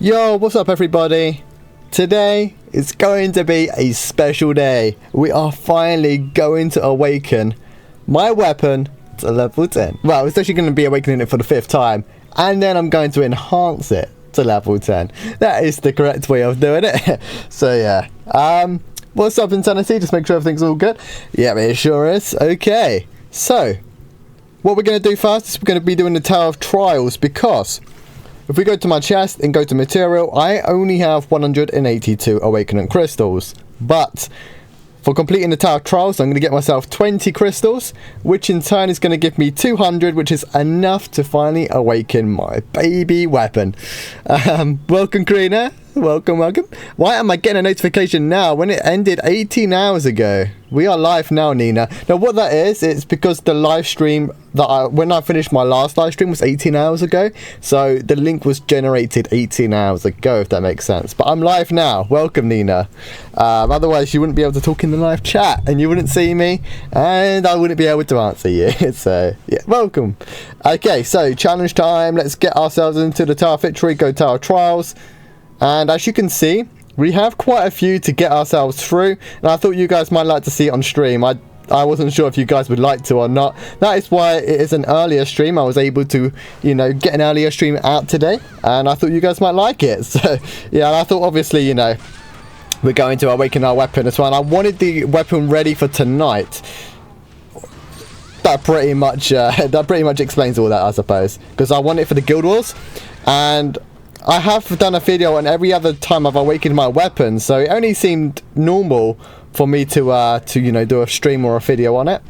Yo, what's up everybody? Today is going to be a special day. We are finally going to awaken my weapon to level 10. Well, it's actually going to be awakening it for the 5th time. And then I'm going to enhance it to level 10. That is the correct way of doing it. So yeah. What's up Insanity? Just make sure everything's all good. Yeah, it sure is. Okay. So, what we're going to do first is we're going to be doing the Tower of Trials, because if we go to my chest and go to material, I only have 182 awakening crystals. But for completing the Tower of Trials, I'm going to get myself 20 crystals, which in turn is going to give me 200, which is enough to finally awaken my baby weapon. Welcome, Karina. Welcome. Why am I getting a notification now when it ended 18 hours ago? We are live now, Nina. Now, what that is, it's because the live stream when I finished my last live stream was 18 hours ago. So the link was generated 18 hours ago, if that makes sense. But I'm live now. Welcome, Nina. Otherwise, you wouldn't be able to talk in the live chat, and you wouldn't see me, and I wouldn't be able to answer you. So, yeah, welcome. Okay, so challenge time. Let's get ourselves into the Tower of Victory. Go Tower of Trials. And as you can see, we have quite a few to get ourselves through, and I thought you guys might like to see it on stream. I wasn't sure if you guys would like to or not. That is why it is an earlier stream. I was able to, you know, get an earlier stream out today, and I thought you guys might like it. So, yeah, I thought obviously, you know, we're going to awaken our weapon as well, and I wanted the weapon ready for tonight. That pretty much explains all that, I suppose, because I want it for the Guild Wars, and I have done a video on every other time I've awakened my weapon, so it only seemed normal for me to you know, do a stream or a video on it.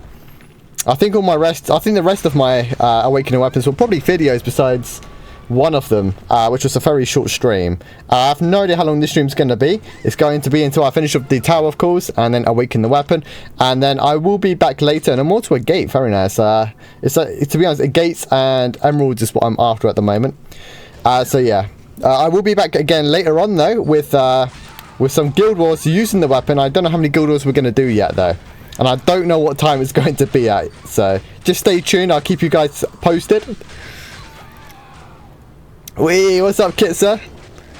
I think the rest of my awakening weapons were probably videos besides one of them, which was a very short stream. I have no idea how long this stream's going to be. It's going to be until I finish up the tower, of course, and then awaken the weapon, and then I will be back later, and I'm more to a gate. Very nice. To be honest, gates and emeralds is what I'm after at the moment. So yeah. I will be back again later on though with some Guild Wars using the weapon. I don't know how many Guild Wars we're going to do yet though, and I don't know what time it's going to be at, so just stay tuned. I'll keep you guys posted. Wee, what's up, Kitsa?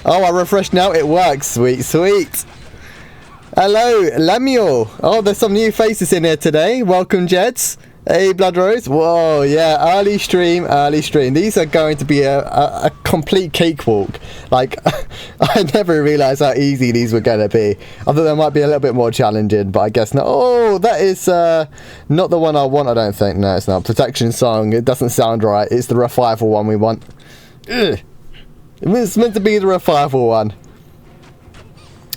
Oh, I refreshed now, it works. Sweet. Hello, Lemuel. Oh, there's some new faces in here today. Welcome, Jeds. Hey, Blood Rose. Whoa, yeah, early stream. These are going to be a complete cakewalk. Like, I never realised how easy these were going to be. I thought they might be a little bit more challenging, but I guess not. Oh, that is not the one I want, I don't think. No, it's not. Protection Song, it doesn't sound right. It's the revival one we want. Ugh. It's meant to be the revival one.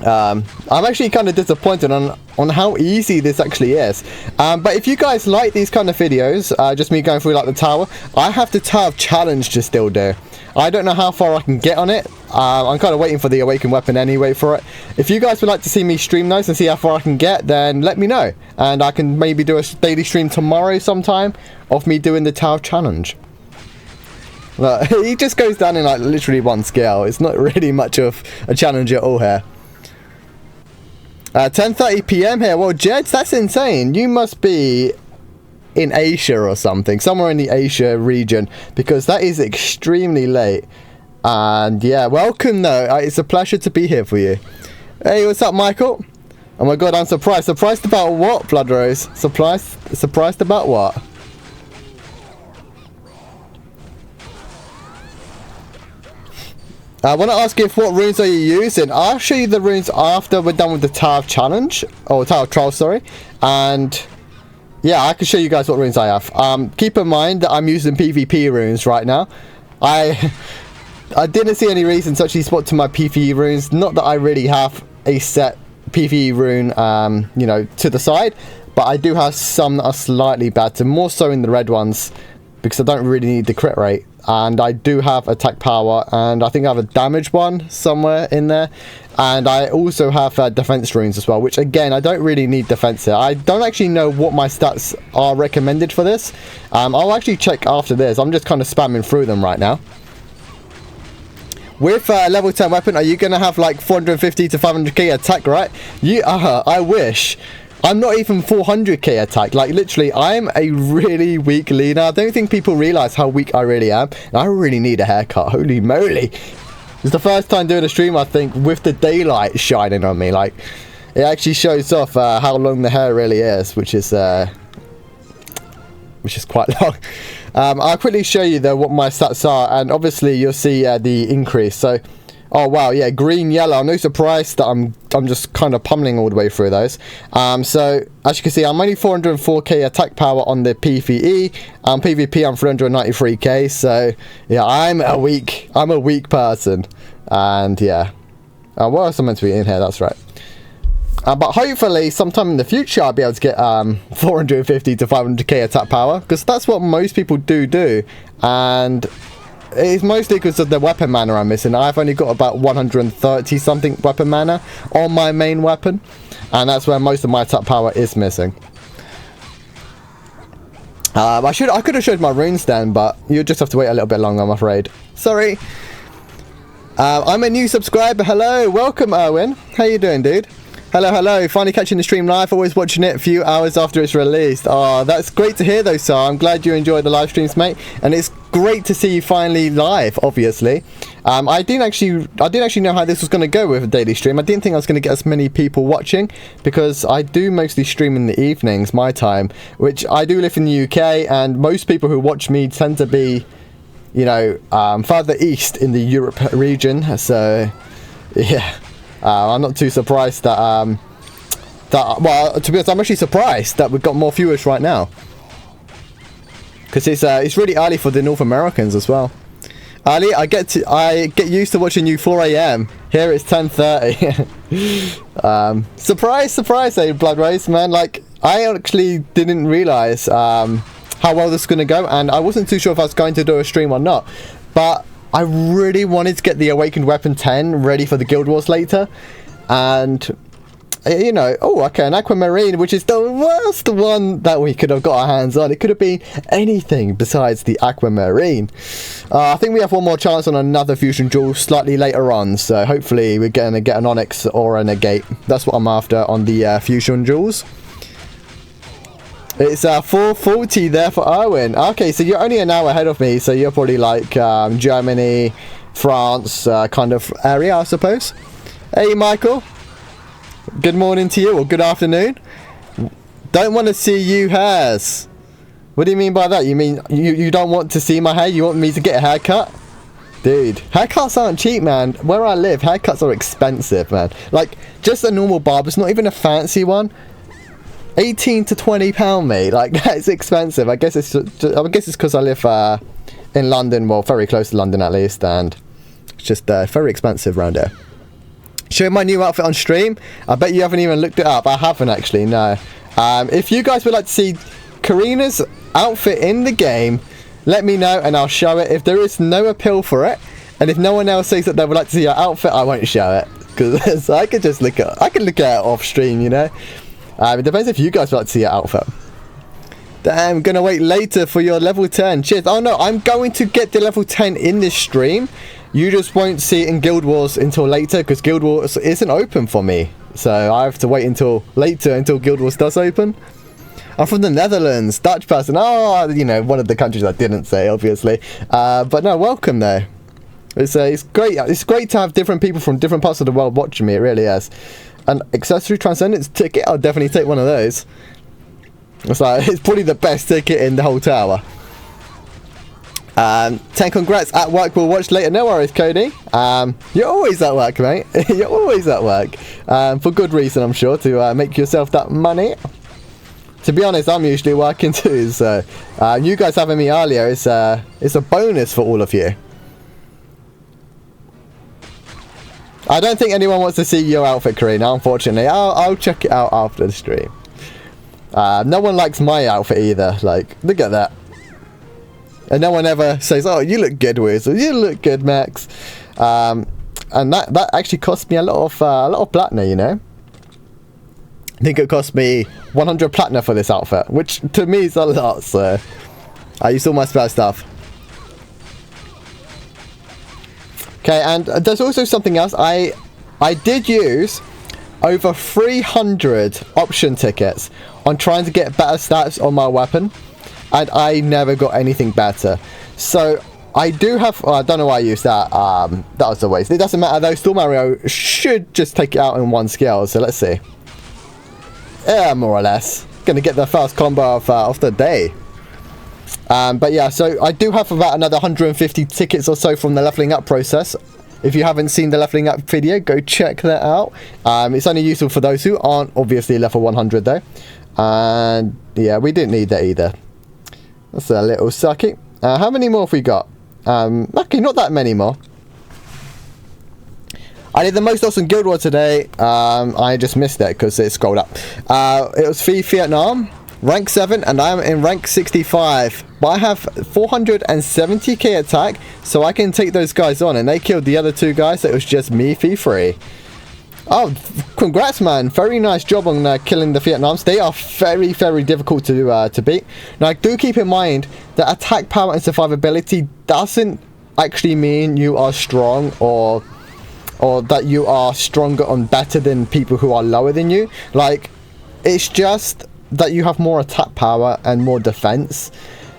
I'm actually kind of disappointed on how easy this actually is, but if you guys like these kind of videos, just me going through like the tower, I have the Tower Challenge to still do. I don't know how far I can get on it. I'm kind of waiting for the awakened weapon anyway for it. If you guys would like to see me stream those and see how far I can get, then let me know, and I can maybe do a daily stream tomorrow sometime of me doing the Tower Challenge. Look, he just goes down in like literally one scale. It's not really much of a challenge at all here. 10:30 PM here. Well, Jeds, that's insane. You must be in Asia or something, somewhere in the Asia region, because that is extremely late. And yeah, welcome though. It's a pleasure to be here for you. Hey, what's up, Michael? Oh my god, I'm surprised. Surprised about what, Blood Rose? Surprised about what? I want to ask you what runes are you using. I'll show you the runes after we're done with the Tower Challenge, or Tower Trial, sorry. And yeah, I can show you guys what runes I have. Keep in mind that I'm using PvP runes right now. I didn't see any reason to actually swap to my PvE runes. Not that I really have a set PvE rune, you know, to the side, but I do have some that are slightly better, more so in the red ones, because I don't really need the crit rate. And I do have attack power, and I think I have a damage one somewhere in there, and I also have defense runes as well, which again, I don't really need defense here. I don't actually know what my stats are recommended for this. I'll actually check after this. I'm just kind of spamming through them right now. With level 10 weapon, are you going to have like 450 to 500k attack, right? I wish. I'm not even 400k attack. Like, literally, I'm a really weak leader. I don't think people realize how weak I really am. And I really need a haircut. Holy moly. It's the first time doing a stream, I think, with the daylight shining on me. Like, it actually shows off how long the hair really is, which is quite long. I'll quickly show you though what my stats are, and obviously you'll see the increase. So, oh wow, yeah, green, yellow. No surprise that I'm just kind of pummeling all the way through those. So as you can see, I'm only 404k attack power on the PvE. PvP, I'm 393k. So yeah, I'm a weak person, and yeah. What else am I meant to be in here? That's right. But hopefully sometime in the future I'll be able to get 450 to 500k attack power, because that's what most people do, and it's mostly because of the weapon mana I'm missing. I've only got about 130 something weapon mana on my main weapon, and that's where most of my attack power is missing. I could have showed my runes then, but you'll just have to wait a little bit longer, I'm afraid. Sorry. I'm a new subscriber. Hello, welcome Erwin. How you doing, dude? Hello, finally catching the stream live, always watching it a few hours after it's released. Oh, that's great to hear though, sir. I'm glad you enjoyed the live streams, mate, and it's great to see you finally live, obviously. I didn't actually know how this was going to go with a daily stream. I didn't think I was going to get as many people watching, because I do mostly stream in the evenings, my time, which I do live in the UK, and most people who watch me tend to be, you know, further east in the Europe region, so yeah. I'm not too surprised that, well, to be honest, I'm actually surprised that we've got more viewers right now. Because it's really early for the North Americans as well. Ali, I get used to watching you 4 AM. Here it's 10:30. Surprise, Blood Race, man. Like, I actually didn't realise how well this is going to go, and I wasn't too sure if I was going to do a stream or not. But I really wanted to get the Awakened Weapon 10 ready for the Guild Wars later, and you know, oh okay, an Aquamarine, which is the worst one that we could have got our hands on. It could have been anything besides the Aquamarine. I think we have one more chance on another Fusion Jewel slightly later on, so hopefully we're going to get an Onyx or a Negate. That's what I'm after on the Fusion Jewels. It's 4:40 there for Erwin. Okay, so you're only an hour ahead of me, so you're probably like Germany, France kind of area, I suppose. Hey, Michael. Good morning to you, or good afternoon. Don't want to see you hairs. What do you mean by that? You mean you don't want to see my hair? You want me to get a haircut? Dude, haircuts aren't cheap, man. Where I live, haircuts are expensive, man. Like, just a normal barber, it's not even a fancy one. 18 to 20 pound, mate. Like, that's expensive. I guess it's because I live in London, well, very close to London at least, and it's just very expensive around here. Show my new outfit on stream. I bet you haven't even looked it up. I haven't actually, no. If you guys would like to see Karina's outfit in the game, let me know and I'll show it. If there is no appeal for it, and if no one else says that they would like to see your outfit, I won't show it, because I could just look at it off stream, you know. It depends if you guys would like to see your outfit. Damn, gonna wait later for your level 10. Cheers. Oh no, I'm going to get the level 10 in this stream. You just won't see it in Guild Wars until later, because Guild Wars isn't open for me. So I have to wait until later, until Guild Wars does open. I'm from the Netherlands, Dutch person. Oh, you know, one of the countries I didn't say, obviously. But no, welcome though. It's great. It's great to have different people from different parts of the world watching me. It really is. An accessory transcendence ticket, I'll definitely take one of those. It's probably the best ticket in the whole tower. 10 congrats at work, we'll watch later. No worries, Cody. You're always at work, mate. You're always at work. For good reason, I'm sure, to make yourself that money. To be honest, I'm usually working too, so you guys having me earlier is a bonus for all of you. I don't think anyone wants to see your outfit, Karina, unfortunately. I'll check it out after the stream. No one likes my outfit either. Like, look at that. And no one ever says, oh, you look good, Woozle. You look good, Max. And that actually cost me a lot of platinum, you know. I think it cost me 100 platinum for this outfit, which to me is a lot, so I used all my spare stuff. Okay, and there's also something else. I did use over 300 option tickets on trying to get better stats on my weapon, and I never got anything better. So I do have... I don't know why I used that. That was a waste. It doesn't matter though. Still Mario should just take it out in one skill. So let's see. Yeah, more or less. Gonna get the first combo of the day. But yeah, so I do have about another 150 tickets or so from the leveling up process. If you haven't seen the leveling up video, go check that out. It's only useful for those who aren't obviously level 100 though. And yeah, we didn't need that either. That's a little sucky. How many more have we got? Okay, not that many more. I did the most awesome guild war today. I just missed it because it scrolled up. It was Vietnam, rank 7, and I'm in rank 65. But I have 470k attack, so I can take those guys on. And they killed the other two guys, so it was just me, Fee3. Oh, congrats, man. Very nice job on killing the Vietnams. They are very, very difficult to beat. Now, do keep in mind that attack power and survivability doesn't actually mean you are strong or that you are stronger and better than people who are lower than you. Like, it's just that you have more attack power and more defense.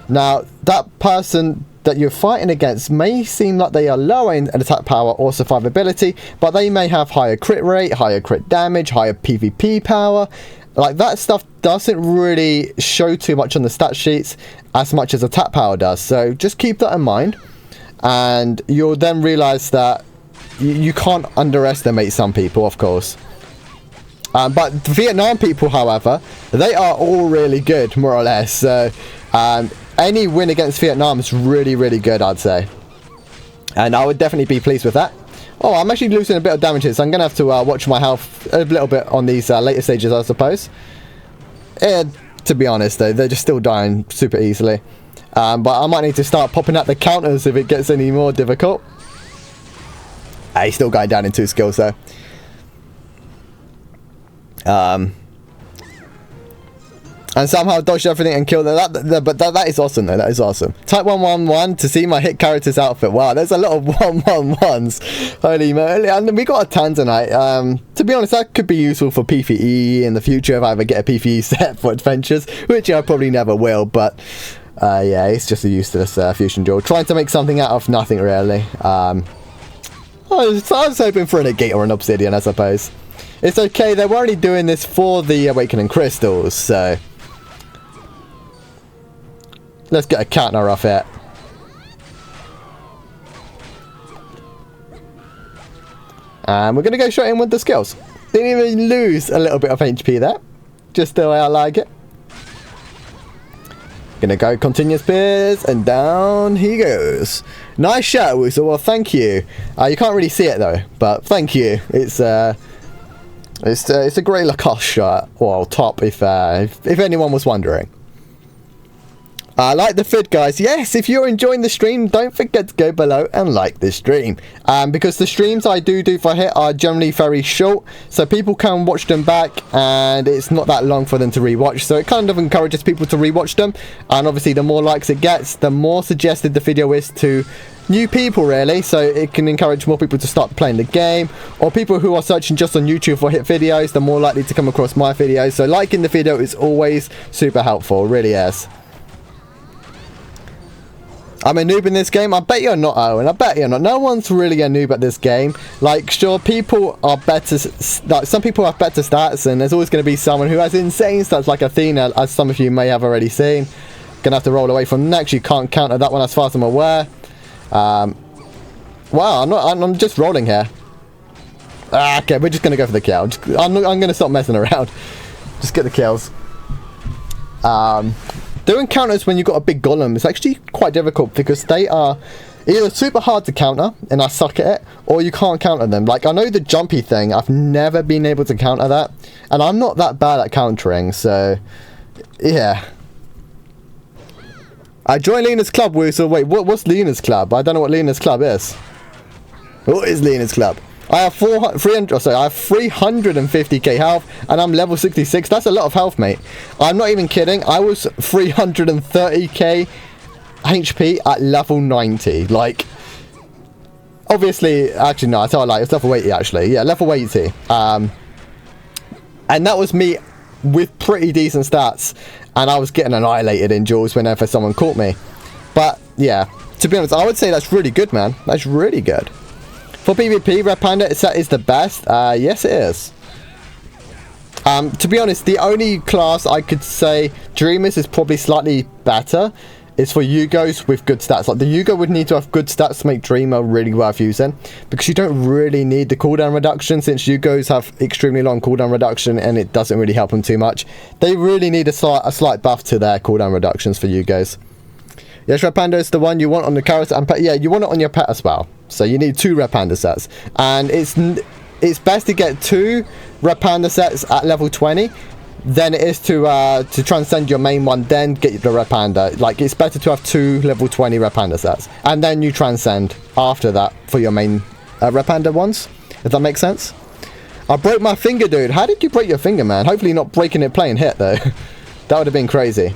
Now, that person that you're fighting against may seem like they are lower in attack power or survivability, but they may have higher crit rate, higher crit damage, higher PvP power. Like, that stuff doesn't really show too much on the stat sheets as much as attack power does. So just keep that in mind, and you'll then realize that you can't underestimate some people, of course. But the Vietnam people, however, they are all really good, more or less. So any win against Vietnam is really, really good, I'd say. And I would definitely be pleased with that. Oh, I'm actually losing a bit of damage here, so I'm going to have to watch my health a little bit on these later stages, I suppose. To be honest, though, they're just still dying super easily. But I might need to start popping out the counters if it gets any more difficult. He's still going down in 2 skills, though. And somehow dodged everything and killed that. But that is awesome, though. That is awesome. Type 111 to see my hit character's outfit. Wow, there's a lot of 111s. Holy moly. And we got a Tanzanite. To be honest, that could be useful for PvE in the future if I ever get a PvE set for adventures, which I probably never will. But yeah, it's just a useless fusion jewel. Trying to make something out of nothing, really. I was hoping for a negate or an obsidian, I suppose. It's okay, they were only doing this for the awakening crystals, so let's get a counter off it. And we're going to go straight in with the skills. Didn't even lose a little bit of HP there. Just the way I like it. Gonna go continuous pierce, and down he goes. Nice shot, Woozle. Well, thank you. You can't really see it though, but thank you. It's a great Lacoste shot, well, top if anyone was wondering. Like the vid, guys. Yes, if you're enjoying the stream, don't forget to go below and like the stream. Because the streams I do for Hit are generally very short, so people can watch them back, and it's not that long for them to rewatch. So it kind of encourages people to rewatch them, and obviously the more likes it gets, the more suggested the video is to new people, really. So it can encourage more people to start playing the game, or people who are searching just on YouTube for Hit videos, they're more likely to come across my videos. So liking the video is always super helpful, really is. I'm a noob in this game. I bet you're not, Owen. I bet you're not. No one's really a noob at this game. Like, sure, people are better. Like, some people have better stats, and there's always going to be someone who has insane stats, like Athena, as some of you may have already seen. Gonna have to roll away from next. You can't counter that one as far as I'm aware. Wow, I'm just rolling here. Okay, we're just gonna go for the kill. I'm gonna stop messing around. Just get the kills. Doing counters when you've got a big golem is actually quite difficult, because they are either super hard to counter and I suck at it, or you can't counter them. Like, I know the jumpy thing, I've never been able to counter that, and I'm not that bad at countering, so yeah. I joined Lena's club, Woozle. Wait, what's Lena's club? I don't know what Lena's club is. What is Lena's club? I have 350k health, and I'm level 66. That's a lot of health, mate. I'm not even kidding. I was 330k HP at level 90. Like, obviously, actually, no, I tell a lie. It's level 80, actually. Yeah, level 80. And that was me with pretty decent stats, and I was getting annihilated in duels whenever someone caught me. But, yeah. to be honest, I would say that's really good, man. That's really good. For PvP, Red Panda set is the best. Yes, it is. To be honest, the only class I could say Dreamers is probably slightly better is for Yugos with good stats. Like the Yugo would need to have good stats to make Dreamer really worth using, because you don't really need the cooldown reduction, since Yugos have extremely long cooldown reduction and it doesn't really help them too much. They really need a slight buff to their cooldown reductions for Yugos. Yes, Red Panda is the one you want on the character and pet. Yeah, you want it on your pet as well. So you need 2 Red Panda sets, and it's best to get 2 Red Panda sets at level 20 than it is to transcend your main one, then get the Red Panda. Like, it's better to have 2 level 20 Red Panda sets, and then you transcend after that for your main Red Panda ones, if that makes sense. I broke my finger, dude. How did you break your finger, man? Hopefully not breaking it playing hit, though. That would have been crazy.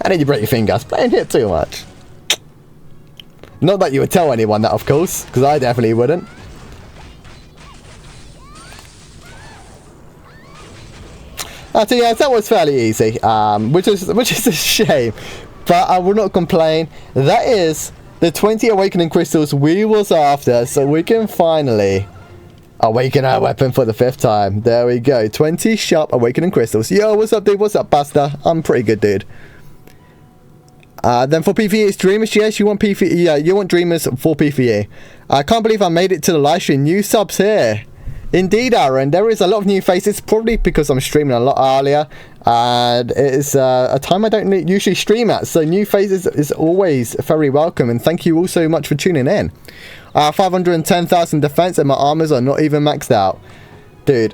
How did you break your finger? Playing hit too much. Not that you would tell anyone that, of course, because I definitely wouldn't. So yeah, that was fairly easy, which is a shame, but I will not complain. That is the 20 awakening crystals we was after, so we can finally awaken our weapon for the 5th time. There we go, 20 sharp awakening crystals. Yo, what's up, dude? What's up, Buster? I'm pretty good, dude. Then for PvE, it's Dreamers. Yes, you want PvE. Yeah, you want Dreamers for PvE. I can't believe I made it to the live stream. New subs here. Indeed, Aaron, there is a lot of new faces, probably because I'm streaming a lot earlier, and it is a time I don't usually stream at, so new faces is always very welcome, and thank you all so much for tuning in. 510,000 defense, and my armors are not even maxed out. Dude,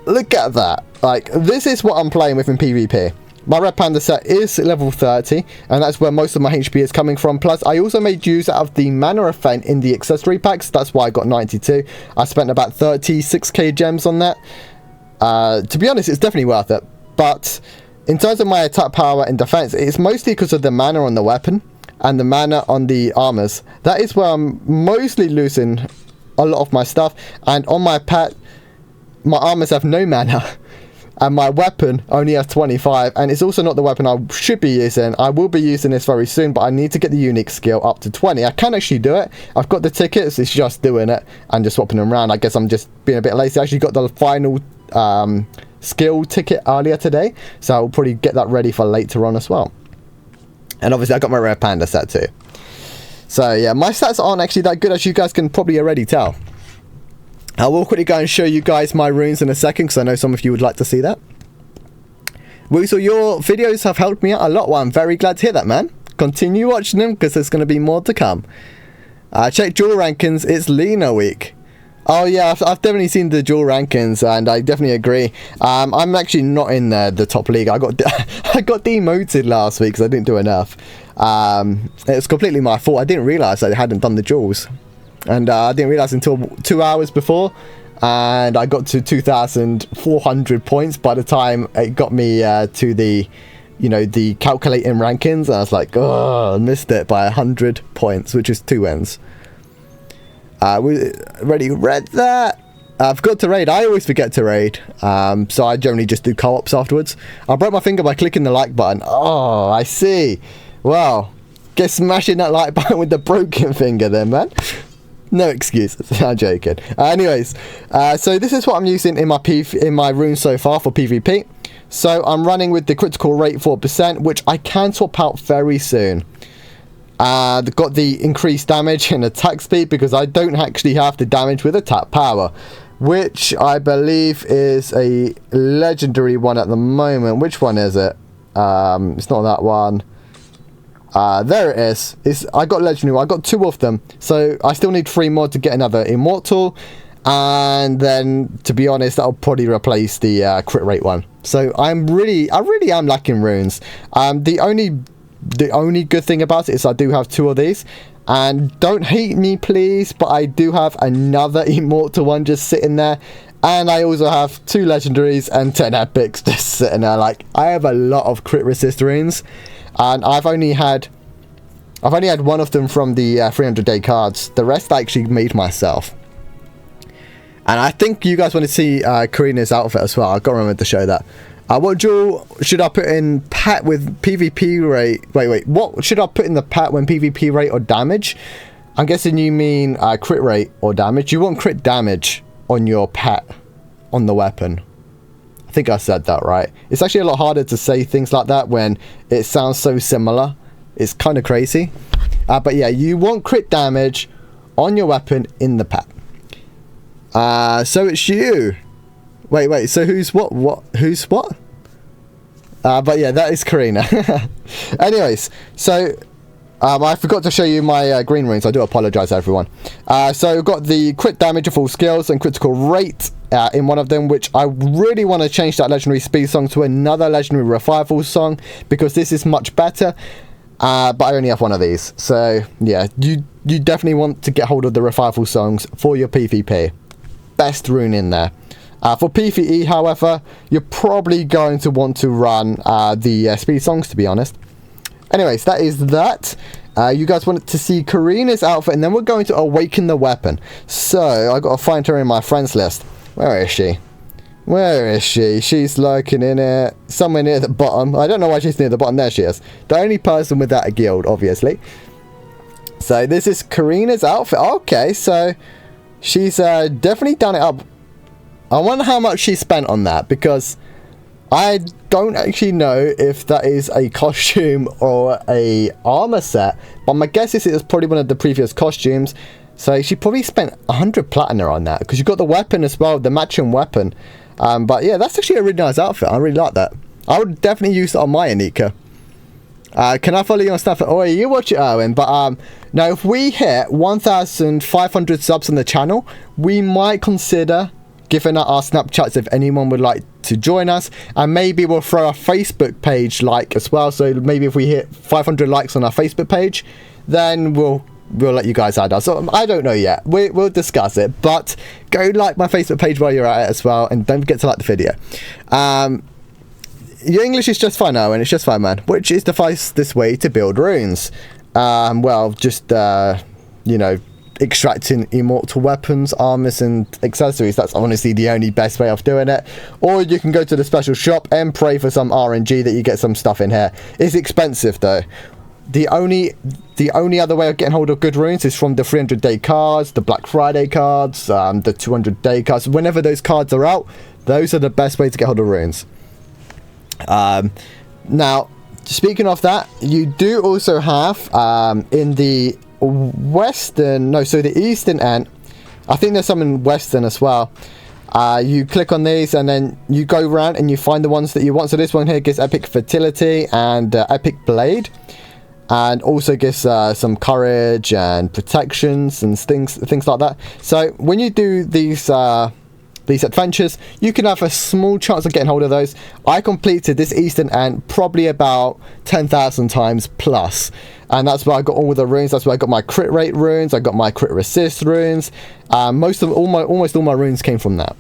look at that. Like, this is what I'm playing with in PvP. My Red Panda set is level 30, and that's where most of my HP is coming from. Plus, I also made use out of the mana event in the accessory packs. That's why I got 92. I spent about 36k gems on that. To be honest, it's definitely worth it. But in terms of my attack power and defense, it's mostly because of the mana on the weapon and the mana on the armors. That is where I'm mostly losing a lot of my stuff. And on my pet, my armors have no mana. And my weapon only has 25, and it's also not the weapon I should be using. I will be using this very soon, but I need to get the unique skill up to 20. I can actually do it. I've got the tickets, it's just doing it and just swapping them around. I guess I'm just being a bit lazy. I actually got the final skill ticket earlier today, so I'll probably get that ready for later on as well. And obviously I got my Red Panda set too. So yeah, my stats aren't actually that good, as you guys can probably already tell. I will quickly go and show you guys my runes in a second, because I know some of you would like to see that. Woozle, your videos have helped me out a lot. Well, I'm very glad to hear that, man. Continue watching them, because there's going to be more to come. Check duel rankings. It's Lena week. Oh yeah, I've definitely seen the duel rankings, and I definitely agree. I'm actually not in the top league. I got I got demoted last week because I didn't do enough. It's completely my fault. I didn't realise I hadn't done the duels. And I didn't realise until 2 hours before, and I got to 2,400 points by the time it got me to the, you know, the calculating rankings, and I was like, oh, I missed it by 100 points, which is 2 wins. We already read that. I forgot to raid. I always forget to raid, so I generally just do co-ops afterwards. I broke my finger by clicking the like button. Oh, I see. Well, get smashing that like button with the broken finger then, man. No excuses. I'm joking. Anyways, so this is what I'm using in my runes so far for PvP. So I'm running with the critical rate 4%, which I can swap out very soon. Got the increased damage and attack speed, because I don't actually have the damage with attack power, which I believe is a legendary one at the moment. Which one is it? It's not that one. There it is. I got legendary. I got 2 of them, so I still need 3 more to get another immortal, and then, to be honest, that'll probably replace the crit rate one. So I really am lacking runes. The only good thing about it is I do have 2 of these, and don't hate me please, but I do have another immortal one just sitting there, and I also have 2 legendaries and 10 epics just sitting there. Like, I have a lot of crit resist runes. And I've only had 1 of them from the 300-day cards. The rest I actually made myself. And I think you guys want to see Karina's outfit as well. I've got to remember to show that. What jewel should I put in pet with PvP rate? Wait. What should I put in the pet when PvP rate or damage? I'm guessing you mean crit rate or damage. You want crit damage on your pet, on the weapon. I think I said that right. It's actually a lot harder to say things like that when it sounds so similar. It's kind of crazy. But yeah, you want crit damage on your weapon in the pet. So it's you. Wait. So who's what? Who's what? But yeah, that is Karina. Anyways, so I forgot to show you my green runes. I do apologize, everyone. So we've got the crit damage of all skills and critical rate in one of them, which I really want to change that legendary speed song to another legendary revival song because this is much better. But I only have one of these. So yeah, you definitely want to get hold of the revival songs for your PvP. Best rune in there. For PvE, however, you're probably going to want to run the speed songs, to be honest. Anyways, that is that. You guys wanted to see Karina's outfit, and then we're going to awaken the weapon. So, I got to find her in my friends list. Where is she? Where is she? She's lurking in it. Somewhere near the bottom. I don't know why she's near the bottom. There she is. The only person without a guild, obviously. So, this is Karina's outfit. Okay, so she's definitely done it up. I wonder how much she spent on that, because I don't actually know if that is a costume or a armor set, but my guess is it was probably one of the previous costumes. So she probably spent 100 platinum on that, because you got the weapon as well, the matching weapon. But yeah, that's actually a really nice outfit. I really like that. I would definitely use it on my Anika. Can I follow you on stuff? Oh, you watch it, Owen. But now if we hit 1,500 subs on the channel, we might consider giving out our Snapchats if anyone would like to join us, and maybe we'll throw our Facebook page like as well. So maybe if we hit 500 likes on our Facebook page, then we'll let you guys add us. So I don't know yet. We'll discuss it, but go like my Facebook page while you're at it as well, and don't forget to like the video. Your English is just fine, Owen. It's just fine, man. Which is the fastest way to build runes? Well, just you know, extracting immortal weapons, armors and accessories. That's honestly the only best way of doing it. Or you can go to the special shop and pray for some RNG that you get some stuff in here. It's expensive though. The only other way of getting hold of good runes is from the 300-day cards, the Black Friday cards, the 200-day cards. Whenever those cards are out, those are the best way to get hold of runes. Now, speaking of that, you do also have in the the eastern end, I think there's some in western as well. You click on these and then you go around and you find the ones that you want. So this one here gives epic fertility and epic blade, and also gives some courage and protections and things like that. So when you do these adventures, you can have a small chance of getting hold of those. I completed this eastern end probably about 10,000 times plus, and that's where I got all the runes. That's where I got my crit rate runes, I got my crit resist runes. Almost all my runes came from that.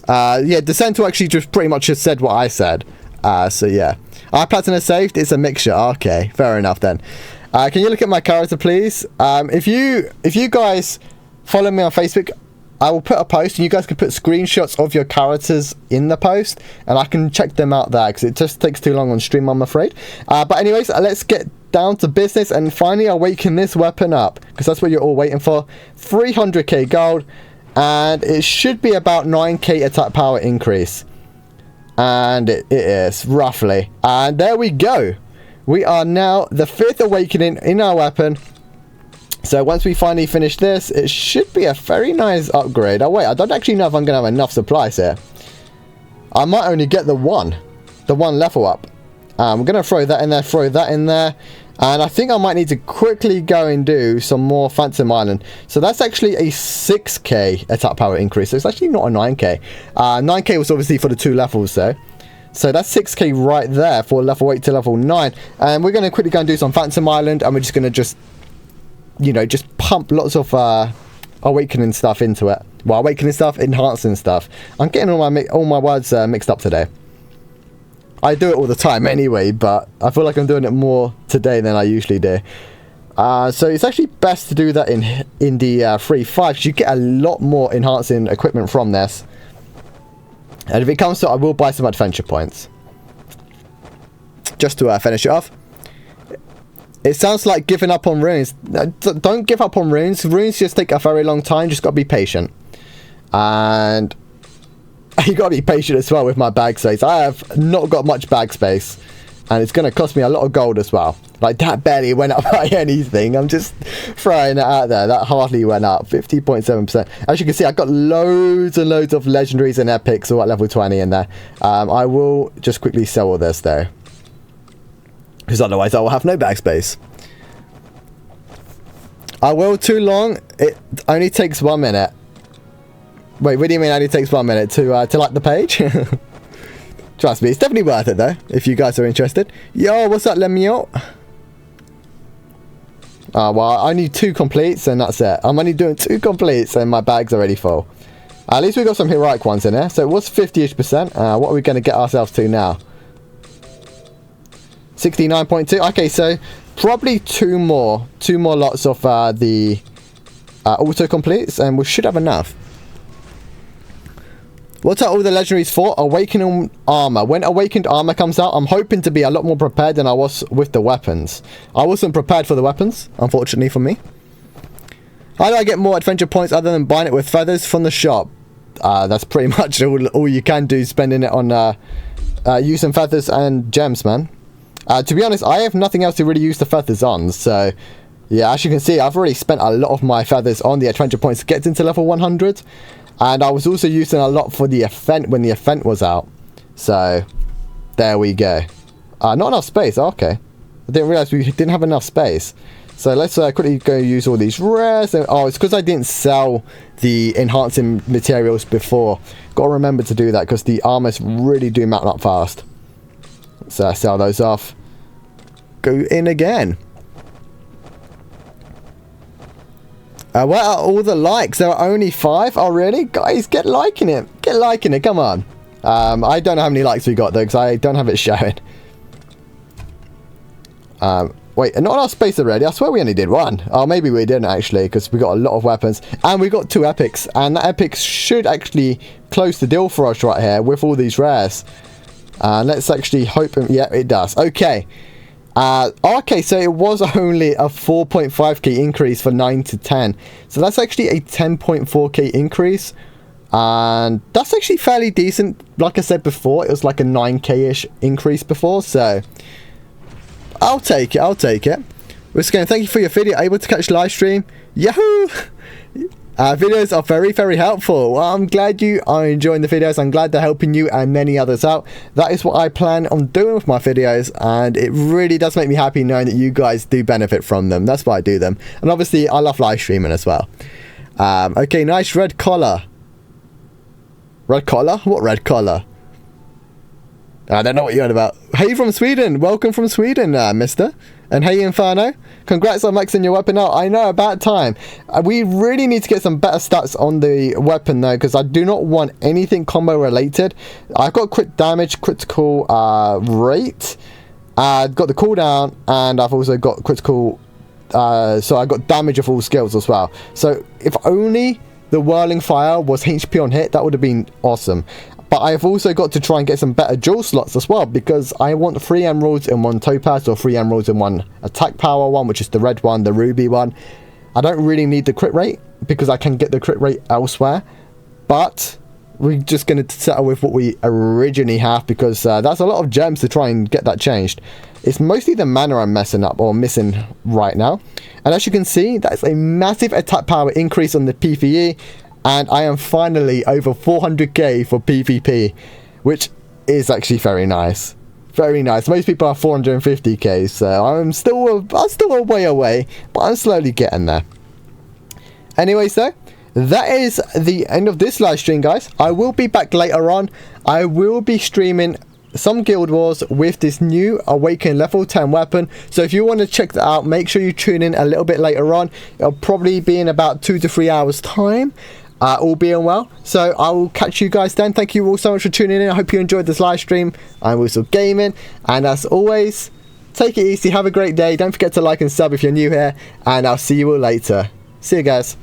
Yeah, Descento actually just pretty much just said what I said. So yeah, Platinum saved. It's a mixture. Okay, fair enough then. Can you look at my character, please? If you guys follow me on Facebook, I will put a post and you guys can put screenshots of your characters in the post and I can check them out there, because it just takes too long on stream, I'm afraid. But anyways, let's get down to business and finally awaken this weapon up, because that's what you're all waiting for. 300k gold, and it should be about 9k attack power increase, and it is roughly. And there we go. We are now the 5th awakening in our weapon. So once we finally finish this, it should be a very nice upgrade. Oh wait, I don't actually know if I'm going to have enough supplies here. I might only get the one level up. I'm going to throw that in there, and I think I might need to quickly go and do some more Phantom Island. So that's actually a 6k attack power increase. So it's actually not a 9k. 9k was obviously for the 2 levels though. So that's 6k right there for level 8 to level 9. And we're going to quickly go and do some Phantom Island, and we're just going to you know, just pump lots of awakening stuff into it. Well, awakening stuff, enhancing stuff. I'm getting all my words mixed up today. I do it all the time anyway, but I feel like I'm doing it more today than I usually do. So it's actually best to do that in the free 5, because you get a lot more enhancing equipment from this. And if it comes to it, I will buy some adventure points. Just to finish it off. It sounds like giving up on runes. Don't give up on runes. Runes just take a very long time. Just got to be patient. And you got to be patient as well with my bag space. I have not got much bag space. And it's going to cost me a lot of gold as well. Like, that barely went up by anything. I'm just throwing it out there. That hardly went up. 50.7%. As you can see, I've got loads and loads of legendaries and epics all at level 20 in there. I will just quickly sell all this, though. Because otherwise I will have no bag space. I will too long. It only takes 1 minute. Wait, what do you mean only takes 1 minute to like the page? Trust me, it's definitely worth it though, if you guys are interested. Yo, what's up, Lemio? Oh, well, I need 2 completes and that's it. I'm only doing 2 completes and my bag's already full. At least we got some heroic ones in there. So it was 50-ish%. What are we going to get ourselves to now? 69.2. Okay, so probably 2 more lots of the auto completes and we should have enough. What are all the legendaries for? Awakening armor. When awakened armor comes out, I'm hoping to be a lot more prepared than I was with the weapons. I wasn't prepared for the weapons, unfortunately for me. How do I get more adventure points other than buying it with feathers from the shop? That's pretty much all you can do, spending it on using feathers and gems, man. To be honest, I have nothing else to really use the feathers on, so yeah, as you can see, I've already spent a lot of my feathers on the adventure points to get into level 100. And I was also using a lot for the event when the event was out. So, there we go. Not enough space. Oh, okay. I didn't realize we didn't have enough space. So, let's quickly go use all these rares. Oh, it's because I didn't sell the enhancing materials before. Got to remember to do that because the armors really do mount up fast. So, sell those off. Go in again. What are all the likes? There are only 5. Oh, really? Guys, get liking it. Get liking it. Come on. I don't know how many likes we got, though, because I don't have it showing. Wait, not enough space already. I swear we only did 1. Oh, maybe we didn't, actually, because we got a lot of weapons. And we got 2 epics. And the epics should actually close the deal for us right here with all these rares. Let's actually hope... Yeah, it does. Okay. Okay, so it was only a 4.5k increase for 9 to 10. So that's actually a 10.4k increase. And that's actually fairly decent. Like I said before, it was like a 9k-ish increase before. So I'll take it. I'll take it. We're just going to thank you for your video. Able to catch live stream. Yahoo! Videos are very, very helpful. Well, I'm glad you are enjoying the videos. I'm glad they're helping you and many others out. That is what I plan on doing with my videos, and it really does make me happy knowing that you guys do benefit from them. That's why I do them. And obviously, I love live streaming as well. Okay, nice red collar. Red collar? What red collar? I don't know what you're on about. Hey from Sweden. Welcome from Sweden, mister. And hey, Inferno. Congrats on maxing your weapon out. I know, about time. We really need to get some better stats on the weapon, though, because I do not want anything combo related. I've got crit damage, critical rate. I've got the cooldown, and I've also got critical... so I got damage of all skills as well. So if only the Whirling Fire was HP on hit, that would have been awesome. But I've also got to try and get some better jewel slots as well, because I want 3 emeralds in 1 topaz, or 3 emeralds in 1 attack power one, which is the red one, the ruby one. I don't really need the crit rate, because I can get the crit rate elsewhere. But we're just going to settle with what we originally have, because that's a lot of gems to try and get that changed. It's mostly the mana I'm messing up, or missing right now. And as you can see, that's a massive attack power increase on the PvE. And I am finally over 400k for PvP, which is actually very nice. Very nice. Most people are 450k, so I'm still a way away, but I'm slowly getting there. Anyways, though, that is the end of this live stream, guys. I will be back later on. I will be streaming some Guild Wars with this new Awaken level 10 weapon. So if you want to check that out, make sure you tune in a little bit later on. It'll probably be in about 2 to 3 hours time. All being well. So I will catch you guys then. Thank you all so much for tuning in. I hope you enjoyed this live stream. I'm Woozle Gaming. And as always, take it easy. Have a great day. Don't forget to like and sub if you're new here. And I'll see you all later. See you guys.